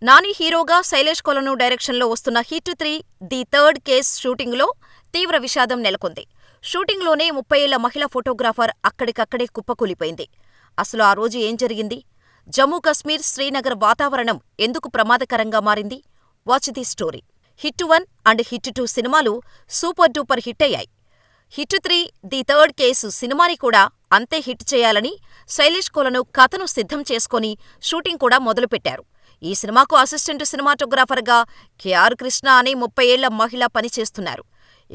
నాని హీరోగా శైలేష్ కొలను డైరెక్షన్లో వస్తున్న హిట్ 3 ది థర్డ్ కేస్ షూటింగులో తీవ్ర విషాదం నెలకొంది. షూటింగ్లోనే 30 ఏళ్ల మహిళా ఫోటోగ్రాఫర్ అక్కడికక్కడే కుప్పకూలిపోయింది. అసలు ఆ రోజు ఏం జరిగింది? జమ్మూ కశ్మీర్, శ్రీనగర్ వాతావరణం ఎందుకు ప్రమాదకరంగా మారింది? Watch the story. Hit 1 and hit 2 సినిమాలు సూపర్ డూపర్ హిట్ అయ్యాయి. హిట్ 3 ది థర్డ్ కేసు సినిమాని కూడా అంతే హిట్ చేయాలని శైలేష్ కొలను కథను సిద్ధం చేసుకొని షూటింగ్ కూడా మొదలుపెట్టారు. ఈ సినిమాకు అసిస్టెంట్ సినిమాటోగ్రాఫర్గా కెఆర్ కృష్ణ అనే 30 ఏళ్ల మహిళ పనిచేస్తున్నారు.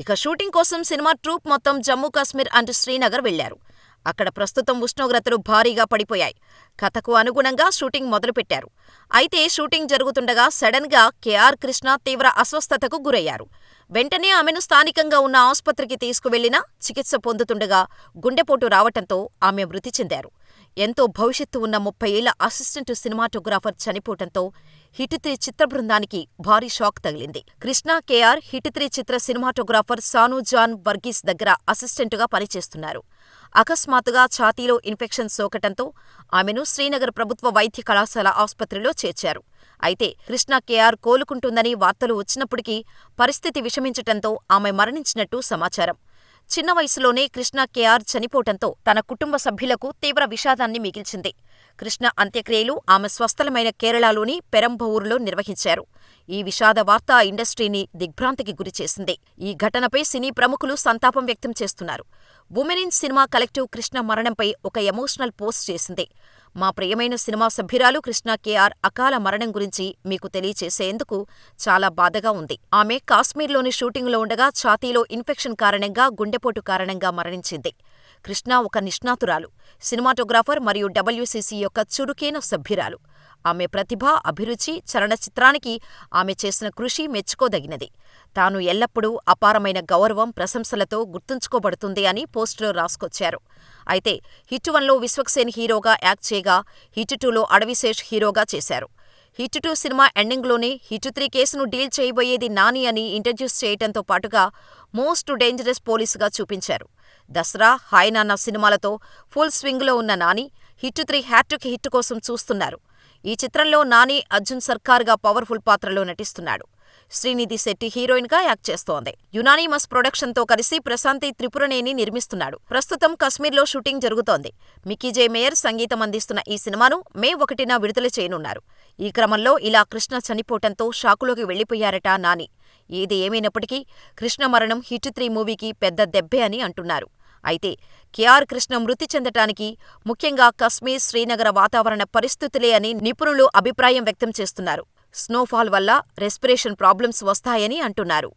ఇక షూటింగ్ కోసం సినిమా ట్రూప్ మొత్తం జమ్మూ కశ్మీర్ అండ్ శ్రీనగర్ వెళ్లారు. అక్కడ ప్రస్తుతం ఉష్ణోగ్రతలు భారీగా పడిపోయాయి. కథకు అనుగుణంగా షూటింగ్ మొదలుపెట్టారు. అయితే షూటింగ్ జరుగుతుండగా సడన్ గా కెఆర్ కృష్ణ తీవ్ర అస్వస్థతకు గురయ్యారు. వెంటనే ఆమెను స్థానికంగా ఉన్న ఆసుపత్రికి తీసుకువెళ్లినా చికిత్స పొందుతుండగా గుండెపోటు రావటంతో ఆమె మృతి చెందారు. ఎంతో భవిష్యత్తు ఉన్న 30 ఏళ్ల అసిస్టెంట్ సినిమాటోగ్రాఫర్ చనిపోవటంతో హిట్ 3 చిత్ర బృందానికి భారీ షాక్ తగిలింది. కృష్ణ కెఆర్ హిట్ 3 చిత్ర సినిమాటోగ్రాఫర్ సాను జాన్ వర్గీస్ దగ్గర అసిస్టెంటుగా పనిచేస్తున్నారు. అకస్మాత్తుగా ఛాతీలో ఇన్ఫెక్షన్ సోకటంతో ఆమెను శ్రీనగర్ ప్రభుత్వ వైద్య కళాశాల ఆసుపత్రిలో చేర్చారు. అయితే కృష్ణ కెఆర్ కోలుకుంటుందని వార్తలు వచ్చినప్పటికీ పరిస్థితి విషమించటంతో ఆమె మరణించినట్టు సమాచారం. చిన్న వయసులోనే కృష్ణ కెఆర్ చనిపోవటంతో తన కుటుంబ సభ్యులకు తీవ్ర విషాదాన్ని మిగిల్చింది. కృష్ణ అంత్యక్రియలు ఆమె స్వస్థలమైన కేరళలోని పెరంబవూరులో నిర్వహించారు. ఈ విషాద వార్త ఇండస్ట్రీని దిగ్భ్రాంతికి గురిచేసింది. ఈ ఘటనపై సినీ ప్రముఖులు సంతాపం వ్యక్తం చేస్తున్నారు. Women in cinema collective Krishna మరణంపై ఒక ఎమోషనల్ పోస్ట్ చేసింది. మా ప్రియమైన సినిమా సభ్యురాలు కృష్ణ కెఆర్ అకాల మరణం గురించి మీకు తెలియచేసేందుకు చాలా బాధగా ఉంది. ఆమె కాశ్మీర్లోని షూటింగులో ఉండగా ఛాతీలో ఇన్ఫెక్షన్ కారణంగా గుండెపోటు కారణంగా మరణించింది. కృష్ణ ఒక నిష్ణాతురాలు, సినిమాటోగ్రాఫర్ మరియు డబ్ల్యూసీసీ యొక్క చురుకైన సభ్యురాలు. ఆమె ప్రతిభ, అభిరుచి, చలనచిత్రానికి ఆమె చేసిన కృషి మెచ్చుకోదగినది. తాను ఎల్లప్పుడూ అపారమైన గౌరవం, ప్రశంసలతో గుర్తుంచుకోబడుతుంది అని పోస్టులో రాసుకొచ్చారు. అయితే హిట్ 1లో విశ్వక్సేన్ హీరోగా యాక్ట్ చేయగా హిట్ 2లో అడవిశేష్ హీరోగా చేశారు. హిట్ 2 సినిమా ఎండింగ్లోనే హిట్ 3 కేసును డీల్ చేయబోయేది నాని అని ఇంట్రడ్యూస్ చేయటంతో పాటుగా మోస్ట్ డేంజరస్ పోలీసుగా చూపించారు. దసరా, హాయ్ నాన్న సినిమాలతో ఫుల్ స్వింగ్లో ఉన్న నాని హిట్ 3 హ్యాట్రిక్ హిట్ కోసం చూస్తున్నారు. ఈ చిత్రంలో నాని అర్జున్ సర్కార్గా పవర్ఫుల్ పాత్రలో నటిస్తున్నాడు. శ్రీనిధి శెట్టి హీరోయిన్గా యాక్ట్ చేస్తోంది. యునానిమస్ ప్రొడక్షన్తో కలిసి ప్రశాంతి త్రిపురనేని నిర్మిస్తున్నాడు. ప్రస్తుతం కశ్మీర్లో షూటింగ్ జరుగుతోంది. మిక్కీ జే మేయర్ సంగీతం అందిస్తున్న ఈ సినిమాను మే 1న విడుదల చేయనున్నారు. ఈ క్రమంలో ఇలా కృష్ణ చనిపోవటంతో షాకులోకి వెళ్లిపోయారట నాని. ఏది ఏమైనప్పటికీ కృష్ణ మరణం హిట్ 3 మూవీకి పెద్ద దెబ్బే అని అంటున్నారు. అయితే కెఆర్ కృష్ణ మృతి చెందటానికి ముఖ్యంగా కశ్మీర్, శ్రీనగర వాతావరణ పరిస్థితులే అని నిపుణులు అభిప్రాయం వ్యక్తం చేస్తున్నారు. స్నోఫాల్ వల్ల రెస్పిరేషన్ ప్రాబ్లమ్స్ వస్తాయని అంటున్నారు.